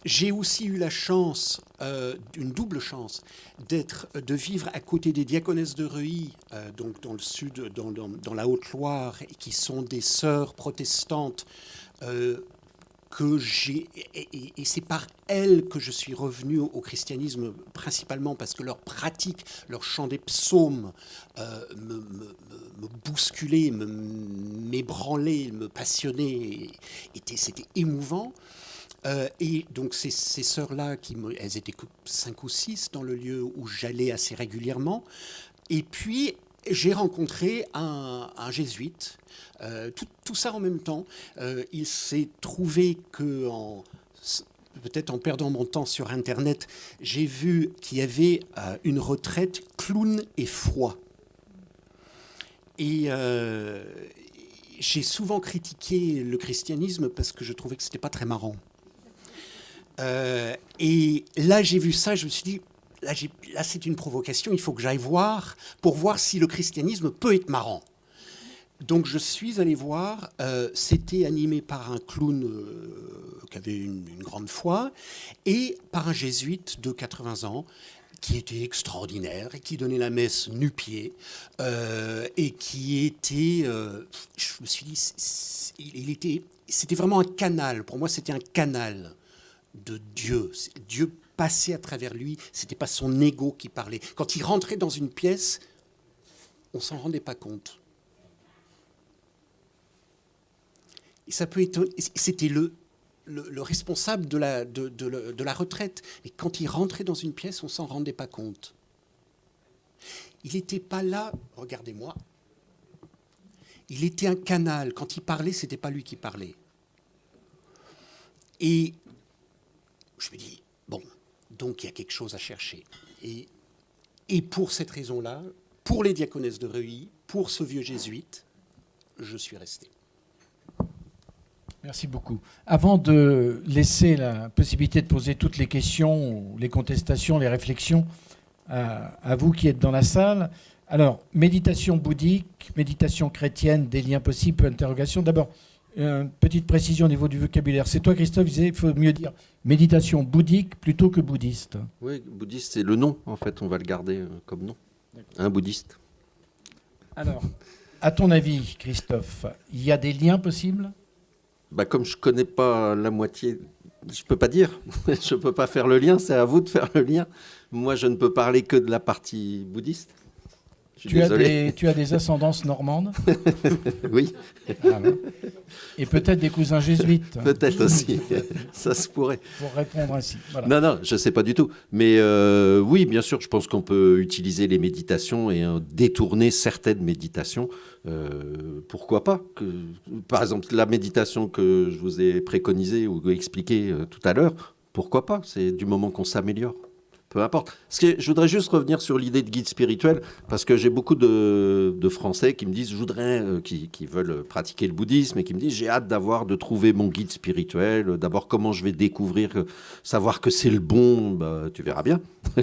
[SPEAKER 3] J'ai aussi eu la chance, une double chance, de vivre à côté des diaconesses de Reuilly, donc dans le sud, dans la Haute-Loire, qui sont des sœurs protestantes, et c'est par elles que je suis revenu au christianisme, principalement parce que leur pratique, leur chant des psaumes me bousculait, m'ébranlait, me passionnait, c'était émouvant. Et donc ces sœurs-là, elles étaient que 5 ou 6 dans le lieu où j'allais assez régulièrement. Et puis, j'ai rencontré un jésuite, tout ça en même temps. Il s'est trouvé que, peut-être en perdant mon temps sur Internet, j'ai vu qu'il y avait une retraite clown et foi. Et j'ai souvent critiqué le christianisme parce que je trouvais que c'était pas très marrant. Et là, j'ai vu ça, je me suis dit, là, c'est une provocation, il faut que j'aille voir pour voir si le christianisme peut être marrant. Donc, je suis allé voir, c'était animé par un clown qui avait une grande foi et par un jésuite de 80 ans qui était extraordinaire et qui donnait la messe nu-pied et qui était, je me suis dit, c'était vraiment un canal. Pour moi, c'était un canal de Dieu. Dieu passait à travers lui. C'était pas son ego qui parlait. Quand il rentrait dans une pièce, on s'en rendait pas compte. Et ça peut étonner. C'était le responsable de la retraite. Et quand il rentrait dans une pièce, on ne s'en rendait pas compte. Il n'était pas là, regardez-moi. Il était un canal. Quand il parlait, ce n'était pas lui qui parlait. Et je me dis, bon, donc il y a quelque chose à chercher. Et pour cette raison-là, pour les diaconesses de Reuilly, pour ce vieux jésuite, je suis resté.
[SPEAKER 1] Merci beaucoup. Avant de laisser la possibilité de poser toutes les questions, les contestations, les réflexions à vous qui êtes dans la salle, alors, méditation bouddhique, méditation chrétienne, des liens possibles, interrogation. D'abord, petite précision au niveau du vocabulaire. C'est toi, Christophe, qui disais qu'il faut mieux dire méditation bouddhique plutôt que bouddhiste.
[SPEAKER 2] Oui, bouddhiste, c'est le nom, en fait. On va le garder comme nom. Un bouddhiste.
[SPEAKER 1] Alors, à ton avis, Christophe, il y a des liens possibles ?
[SPEAKER 2] Comme je ne connais pas la moitié, je ne peux pas dire. Je ne peux pas faire le lien, c'est à vous de faire le lien. Moi, je ne peux parler que de la partie bouddhiste.
[SPEAKER 1] Tu as des ascendances normandes ?
[SPEAKER 2] Oui.
[SPEAKER 1] Ah, ouais. Et peut-être des cousins jésuites.
[SPEAKER 2] Peut-être aussi, ça se pourrait.
[SPEAKER 1] Pour répondre ainsi. Voilà.
[SPEAKER 2] Non, je ne sais pas du tout. Mais oui, bien sûr, je pense qu'on peut utiliser les méditations et détourner certaines méditations. Pourquoi pas par exemple, la méditation que je vous ai préconisée ou expliquée tout à l'heure, pourquoi pas ? C'est du moment qu'on s'améliore. Peu importe. Je voudrais juste revenir sur l'idée de guide spirituel, parce que j'ai beaucoup de Français qui me disent, qui veulent pratiquer le bouddhisme et qui me disent, j'ai hâte de trouver mon guide spirituel. D'abord, comment je vais découvrir, savoir que c'est le bon, tu verras bien,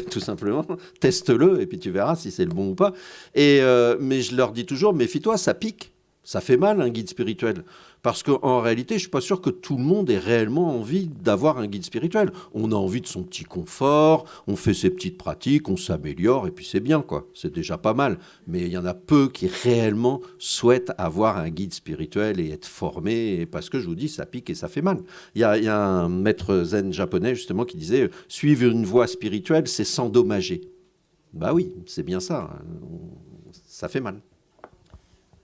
[SPEAKER 2] tout simplement. Teste-le et puis tu verras si c'est le bon ou pas. Mais je leur dis toujours, méfie-toi, ça pique. Ça fait mal, un guide spirituel. Parce qu'en réalité, je ne suis pas sûr que tout le monde ait réellement envie d'avoir un guide spirituel. On a envie de son petit confort, on fait ses petites pratiques, on s'améliore, et puis c'est bien, quoi. C'est déjà pas mal. Mais il y en a peu qui réellement souhaitent avoir un guide spirituel et être formés, parce que je vous dis, ça pique et ça fait mal. Il y a un maître zen japonais, justement, qui disait « Suivre une voie spirituelle, c'est s'endommager ». Bah oui, c'est bien ça. Ça fait mal.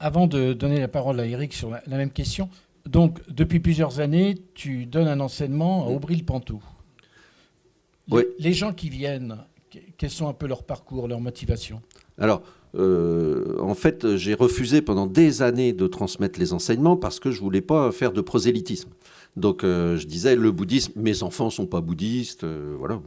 [SPEAKER 1] Avant de donner la parole à Eric sur la même question, donc depuis plusieurs années, tu donnes un enseignement à Aubry-le-Pantoux.
[SPEAKER 2] Oui.
[SPEAKER 1] Les gens qui viennent, quels sont un peu leurs parcours, leurs motivations ?
[SPEAKER 2] Alors, en fait, j'ai refusé pendant des années de transmettre les enseignements parce que je ne voulais pas faire de prosélytisme. Donc, je disais, le bouddhisme, mes enfants ne sont pas bouddhistes, voilà.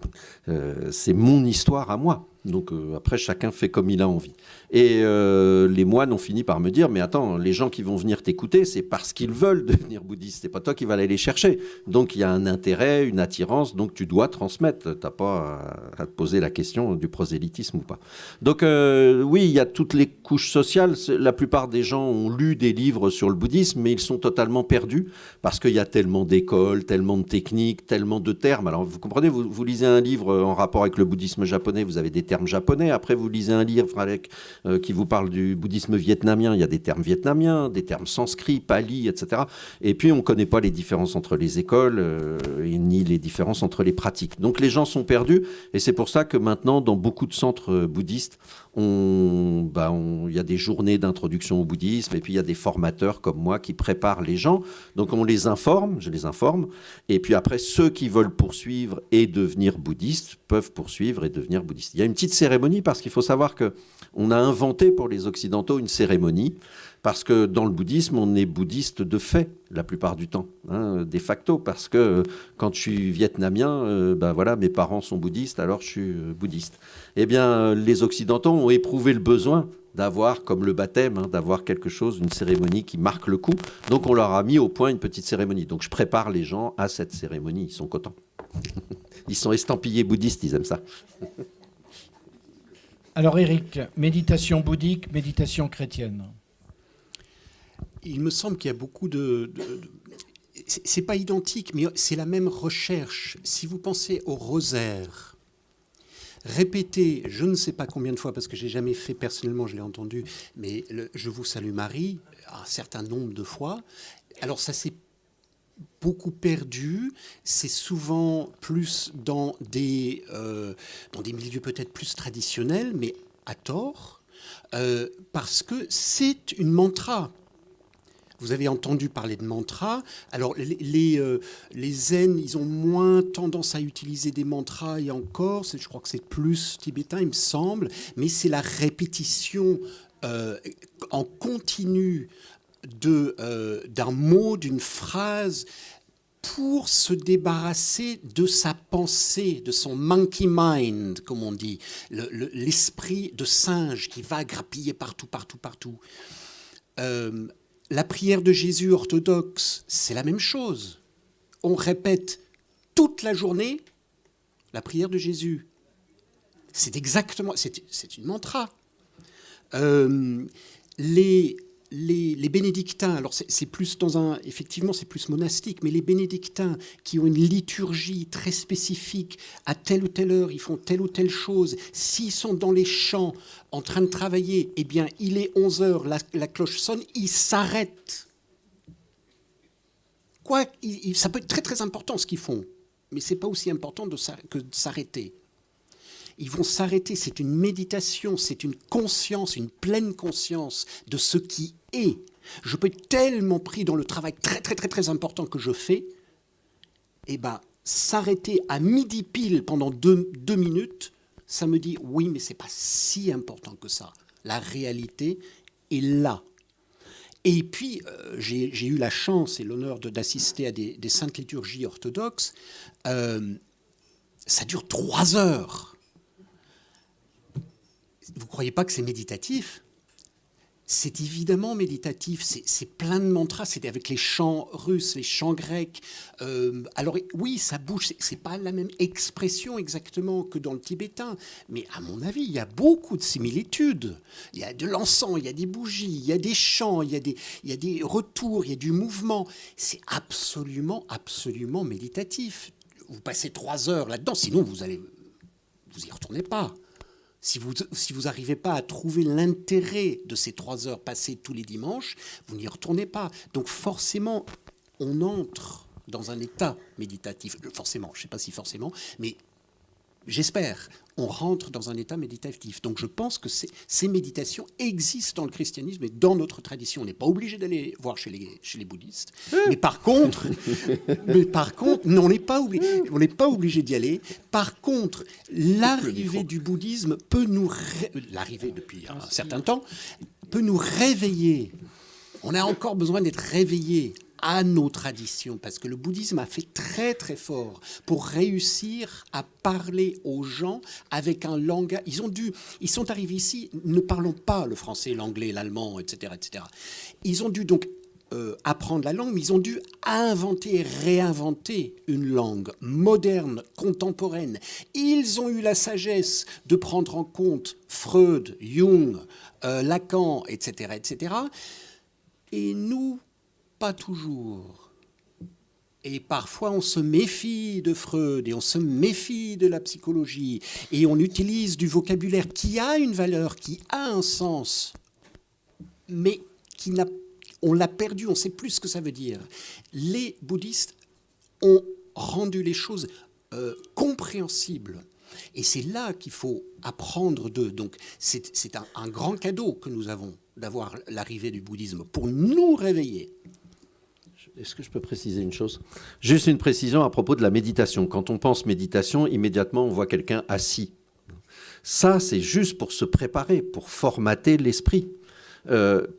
[SPEAKER 2] C'est mon histoire à moi. Donc, après, chacun fait comme il a envie. Et les moines ont fini par me dire, mais attends, les gens qui vont venir t'écouter, c'est parce qu'ils veulent devenir bouddhistes. C'est pas toi qui vas aller les chercher. Donc, il y a un intérêt, une attirance, donc tu dois transmettre. Tu n'as pas à te poser la question du prosélytisme ou pas. Donc, oui, il y a toutes les couches sociales. La plupart des gens ont lu des livres sur le bouddhisme, mais ils sont totalement perdus parce qu'il y a tellement d'écoles, tellement de techniques, tellement de termes. Alors, vous comprenez, vous lisez un livre en rapport avec le bouddhisme japonais, vous avez des termes japonais. Après, vous lisez un livre qui vous parle du bouddhisme vietnamien, il y a des termes vietnamiens, des termes sanscrits, pali, etc. Et puis, on ne connaît pas les différences entre les écoles ni les différences entre les pratiques. Donc, les gens sont perdus et c'est pour ça que maintenant, dans beaucoup de centres bouddhistes, on il y a des journées d'introduction au bouddhisme, et puis il y a des formateurs comme moi qui préparent les gens. Donc on les informe, je les informe, et puis après, ceux qui veulent poursuivre et devenir bouddhistes peuvent poursuivre et devenir bouddhistes. Il y a une petite cérémonie, parce qu'il faut savoir qu'on a inventé pour les Occidentaux une cérémonie, parce que dans le bouddhisme, on est bouddhiste de fait, la plupart du temps, de facto, parce que quand je suis vietnamien, voilà, mes parents sont bouddhistes, alors je suis bouddhiste. Eh bien, les Occidentaux ont éprouvé le besoin d'avoir, comme le baptême, d'avoir quelque chose, une cérémonie qui marque le coup. Donc on leur a mis au point une petite cérémonie. Donc je prépare les gens à cette cérémonie, ils sont contents. Ils sont estampillés bouddhistes, ils aiment ça.
[SPEAKER 1] Alors Éric, méditation bouddhique, méditation chrétienne.
[SPEAKER 3] Il me semble qu'il y a beaucoup c'est pas identique, mais c'est la même recherche. Si vous pensez au rosaire, répétez, je ne sais pas combien de fois, parce que j'ai jamais fait personnellement, je l'ai entendu, mais Je vous salue Marie, un certain nombre de fois. Alors ça s'est beaucoup perdu. C'est souvent plus dans des milieux peut-être plus traditionnels, mais à tort, parce que c'est une mantra. Vous avez entendu parler de mantra. Alors, les zen, ils ont moins tendance à utiliser des mantras, et encore, je crois que c'est plus tibétain, il me semble, mais c'est la répétition en continu d'un mot, d'une phrase, pour se débarrasser de sa pensée, de son monkey mind, comme on dit, l'esprit de singe qui va grappiller partout, partout, partout. La prière de Jésus orthodoxe, c'est la même chose. On répète toute la journée la prière de Jésus. C'est exactement, c'est une mantra. Les bénédictins, alors c'est plus effectivement c'est plus monastique, mais les bénédictins qui ont une liturgie très spécifique, à telle ou telle heure, ils font telle ou telle chose. S'ils sont dans les champs en train de travailler, eh bien, il est 11 heures, la cloche sonne, ils s'arrêtent. Ça peut être très très important ce qu'ils font, mais c'est pas aussi important que de s'arrêter. Ils vont s'arrêter, c'est une méditation, c'est une conscience, une pleine conscience de ce qui est. Je peux être tellement pris dans le travail très, très, très, très important que je fais, et s'arrêter à midi pile pendant deux minutes, ça me dit, oui, mais c'est pas si important que ça. La réalité est là. Et puis, j'ai eu la chance et l'honneur d'assister à des saintes liturgies orthodoxes. Ça dure 3 heures. Vous ne croyez pas que c'est méditatif ? C'est évidemment méditatif, c'est plein de mantras, c'est avec les chants russes, les chants grecs. Alors oui, ça bouge, c'est pas la même expression exactement que dans le tibétain, mais à mon avis, il y a beaucoup de similitudes. Il y a de l'encens, il y a des bougies, il y a des chants, il y a des retours, il y a du mouvement. C'est absolument, absolument méditatif. Vous passez 3 heures là-dedans, sinon vous y retournez pas. Si vous n'arrivez pas à trouver l'intérêt de ces 3 heures passées tous les dimanches, vous n'y retournez pas. Donc forcément, on entre dans un état méditatif. Forcément, je ne sais pas si forcément, mais j'espère, on rentre dans un état méditatif. Donc je pense que ces méditations existent dans le christianisme et dans notre tradition. On n'est pas obligé d'aller voir chez les bouddhistes. Mais par contre, non, on n'est pas obligé d'y aller. Par contre, l'arrivée du bouddhisme peut l'arrivée depuis un certain temps, peut nous réveiller. On a encore besoin d'être réveillés à nos traditions, parce que le bouddhisme a fait très très fort pour réussir à parler aux gens avec un langage. Ils sont arrivés ici ne parlant pas le français, l'anglais, l'allemand, etc., etc. Ils ont dû donc apprendre la langue, mais ils ont dû inventer et réinventer une langue moderne, contemporaine. Ils ont eu la sagesse de prendre en compte Freud, Jung, Lacan, etc., etc. Et nous, pas toujours. Et parfois, on se méfie de Freud et on se méfie de la psychologie et on utilise du vocabulaire qui a une valeur, qui a un sens, mais on l'a perdu, on ne sait plus ce que ça veut dire. Les bouddhistes ont rendu les choses compréhensibles. Et c'est là qu'il faut apprendre d'eux. Donc c'est un grand cadeau que nous avons d'avoir l'arrivée du bouddhisme pour nous réveiller.
[SPEAKER 2] Est-ce que je peux préciser une chose? Juste une précision à propos de la méditation. Quand on pense méditation, immédiatement on voit quelqu'un assis. Ça, c'est juste pour se préparer, pour formater l'esprit,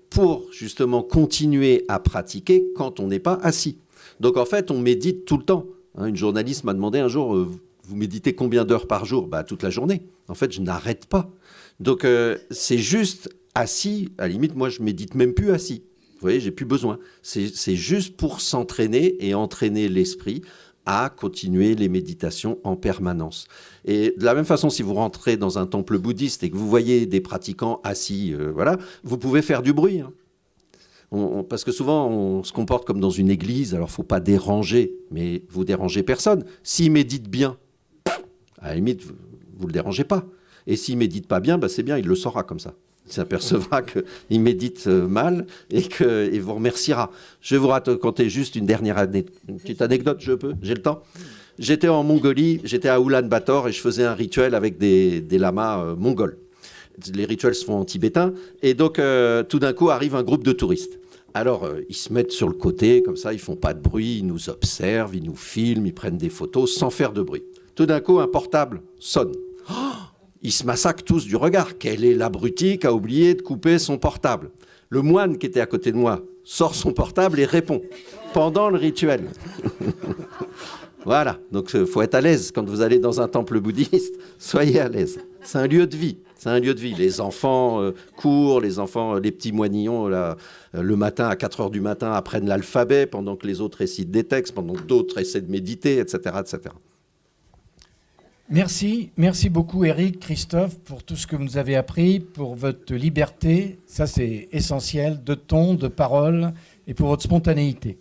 [SPEAKER 2] pour justement continuer à pratiquer quand on n'est pas assis. Donc en fait, on médite tout le temps. Une journaliste m'a demandé un jour, vous méditez combien d'heures par jour? Toute la journée. En fait, je n'arrête pas. Donc c'est juste assis. À la limite, moi, je médite même plus assis. Vous voyez, j'ai plus besoin. C'est juste pour s'entraîner et entraîner l'esprit à continuer les méditations en permanence. Et de la même façon, si vous rentrez dans un temple bouddhiste et que vous voyez des pratiquants assis, voilà, vous pouvez faire du bruit. Parce que souvent, on se comporte comme dans une église, alors il ne faut pas déranger, mais vous ne dérangez personne. S'il médite bien, à la limite, vous ne le dérangez pas. Et s'il ne médite pas bien, c'est bien, il le saura comme ça. Il s'apercevra qu'il médite mal et vous remerciera. Je vais vous raconter juste une dernière une petite anecdote, j'ai le temps. J'étais en Mongolie, j'étais à Oulan-Bator et je faisais un rituel avec des lamas mongols. Les rituels se font en tibétain. Et donc, tout d'un coup, arrive un groupe de touristes. Alors, ils se mettent sur le côté, comme ça, ils ne font pas de bruit, ils nous observent, ils nous filment, ils prennent des photos sans faire de bruit. Tout d'un coup, un portable sonne. Ils se massacrent tous du regard. Quel est l'abruti qui a oublié de couper son portable? Le moine qui était à côté de moi sort son portable et répond pendant le rituel. Voilà, donc il faut être à l'aise quand vous allez dans un temple bouddhiste. Soyez à l'aise. C'est un lieu de vie. C'est un lieu de vie. Les enfants courent, les petits moignons, là, le matin, à 4 heures du matin, apprennent l'alphabet pendant que les autres récitent des textes, pendant que d'autres essaient de méditer, etc., etc.
[SPEAKER 1] Merci beaucoup Eric, Christophe, pour tout ce que vous nous avez appris, pour votre liberté, ça c'est essentiel, de ton, de parole, et pour votre spontanéité.